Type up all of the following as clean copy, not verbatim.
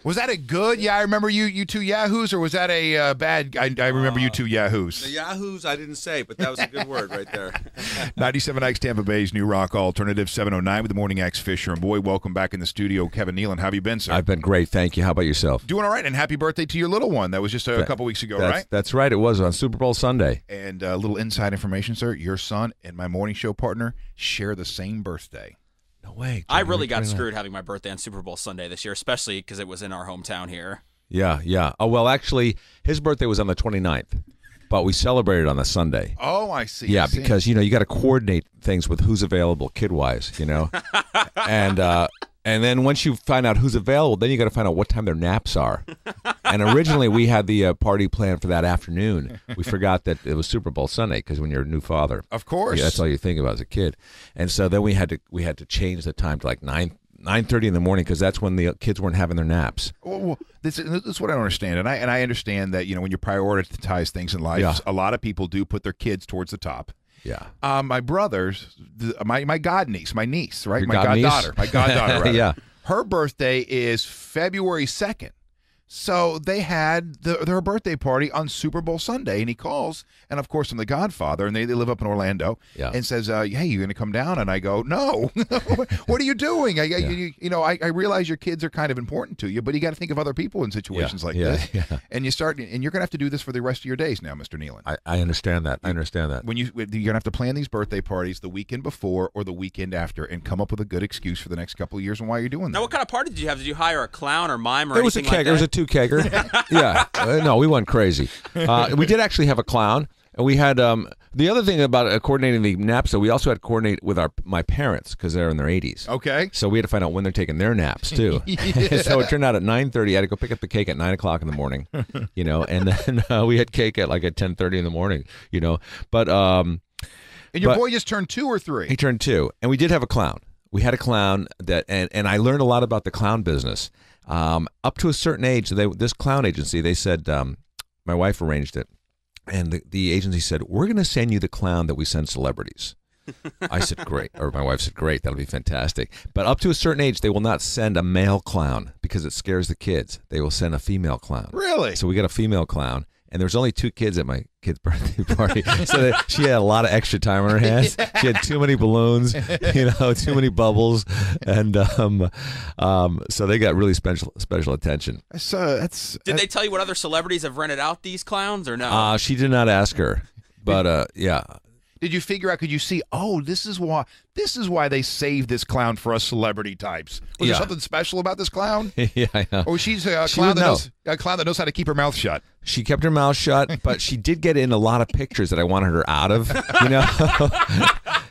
Was that a good? Yeah, I remember you two yahoos, or was that a bad? I remember you two yahoos. The yahoos, I didn't say, but that was a good word right there. 97X Tampa Bay's New Rock Alternative 709 with the Morning X Fisher and Boy. Welcome back in the studio, Kevin Nealon. How have you been, sir? I've been great, thank you. How about yourself? Doing all right, and happy birthday to your little one. That was just a couple weeks ago, right? That's right. It was on Super Bowl Sunday. And a little inside information, sir. Your son and my morning show partner share the same birthday. No way. I really got screwed having my birthday on Super Bowl Sunday this year, especially because it was in our hometown here. Yeah. Oh, well, actually, his birthday was on the 29th, but we celebrated on the Sunday. Oh, I see. Yeah, I see. because, you got to coordinate things with who's available kid-wise, And then once you find out who's available, then you got to find out what time their naps are. And originally we had the party planned for that afternoon. We forgot that it was Super Bowl Sunday because when you're a new father, of course, that's all you think about as a kid. And so then we had to change the time to like 9:30 in the morning because that's when the kids weren't having their naps. Well, this is what I don't understand, and I understand that when you prioritize things in life, a lot of people do put their kids towards the top. Yeah. My brother's, my godniece, my niece, right? Your my goddaughter. My goddaughter, rather. Yeah. Her birthday is February 2nd. So they had their birthday party on Super Bowl Sunday, and he calls, and of course I'm the godfather, and they live up in Orlando, and says, "Hey, you going to come down?" And I go, "No, what are you doing? I realize your kids are kind of important to you, but you got to think of other people in situations like this, and you're going to have to do this for the rest of your days now, Mr. Nealon." I understand that. When you're going to have to plan these birthday parties the weekend before or the weekend after, and come up with a good excuse for the next couple of years and why you're doing that. Now, what kind of party did you have? Did you hire a clown or mime or anything like that? It was a two-kegger. Yeah. No, we went crazy. We did actually have a clown. And we had the other thing about coordinating the naps, so we also had to coordinate with my parents because they're in their 80s. Okay. So we had to find out when they're taking their naps, too. So it turned out at 9:30, I had to go pick up the cake at 9 o'clock in the morning, and then we had cake at 10:30 in the morning, But and your boy just turned 2 or 3? He turned 2. And we did have a clown. We had a clown and I learned a lot about the clown business. Up to a certain age, this clown agency, they said, my wife arranged it, and the agency said, "We're going to send you the clown that we send celebrities." I said, "Great," or my wife said, "Great, that'll be fantastic." But up to a certain age, they will not send a male clown because it scares the kids. They will send a female clown. Really? So we got a female clown. And there was only 2 kids at my kid's birthday party, so she had a lot of extra time on her hands. She had too many balloons, too many bubbles, and so they got really special attention. Did they tell you what other celebrities have rented out these clowns, or no? She did not ask her, but yeah. Did you figure out? Could you see? Oh, this is why they saved this clown for us celebrity types. Was there something special about this clown? Yeah, I know. Or she's a clown that knows how to keep her mouth shut. She kept her mouth shut, but she did get in a lot of pictures that I wanted her out of.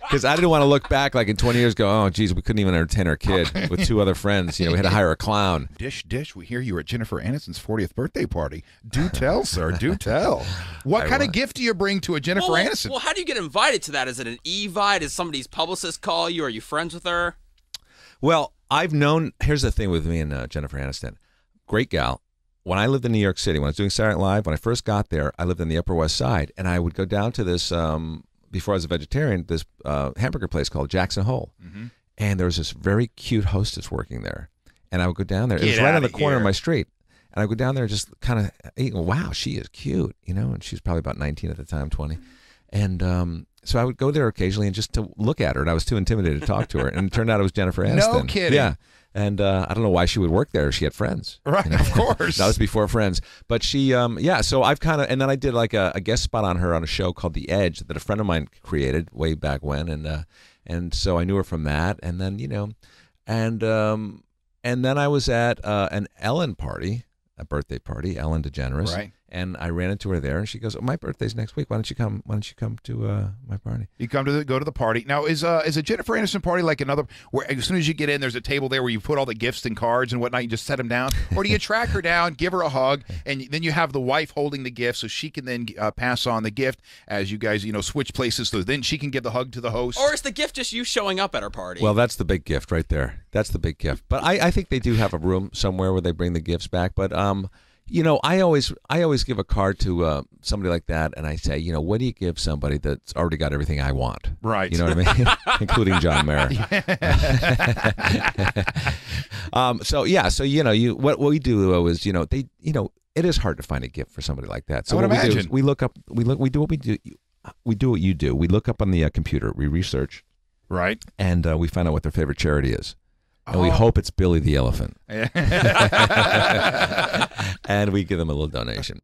Because I didn't want to look back in 20 years, go, oh, geez, we couldn't even entertain our kid with 2 other friends. We had to hire a clown. Dish, we hear you were at Jennifer Aniston's 40th birthday party. Do tell, sir, do tell. What kind of gift do you bring to a Jennifer Aniston? Well, how do you get invited to that? Is it an e-vite? Does somebody's publicist call you? Are you friends with her? Well, here's the thing with me and Jennifer Aniston. Great gal. When I lived in New York City, when I was doing Saturday Night Live, when I first got there, I lived in the Upper West Side, and I would go down to this before I was a vegetarian, this hamburger place called Jackson Hole. Mm-hmm. And there was this very cute hostess working there. And I would go down there. It was right on the corner of my street. And I would go down there and just kind of eat. Wow, she is cute, And she was probably about 19 at the time, 20. And so I would go there occasionally and just to look at her. And I was too intimidated to talk to her. And it turned out it was Jennifer Aniston. No kidding. Yeah. And I don't know why she would work there. She had friends. Right, of course. That was before Friends. But she, so I've kind of, and then I did a guest spot on her on a show called The Edge that a friend of mine created way back when. And so I knew her from that. And then, and then I was at an Ellen party, a birthday party, Ellen DeGeneres. Right. And I ran into her there, and she goes, "Oh, my birthday's next week. Why don't you come? Why don't you come to my party?" You go to the party. Now, is a Jennifer Aniston party like another where as soon as you get in, there's a table there where you put all the gifts and cards and whatnot. You just set them down, or do you track her down, give her a hug, and then you have the wife holding the gift so she can then pass on the gift as you guys switch places, so then she can give the hug to the host? Or is the gift just you showing up at her party? Well, that's the big gift right there. That's the big gift. But I think they do have a room somewhere where they bring the gifts back. But I always give a card to somebody like that, and I say, what do you give somebody that's already got everything I want? Right. You know what I mean? Including John Mayer. What we do though is, it is hard to find a gift for somebody like that. So I would what we do imagine. is we do what we do. We do what you do. We look up on the computer. We research. Right. And we find out what their favorite charity is. And we hope it's Billy the Elephant. And we give them a little donation.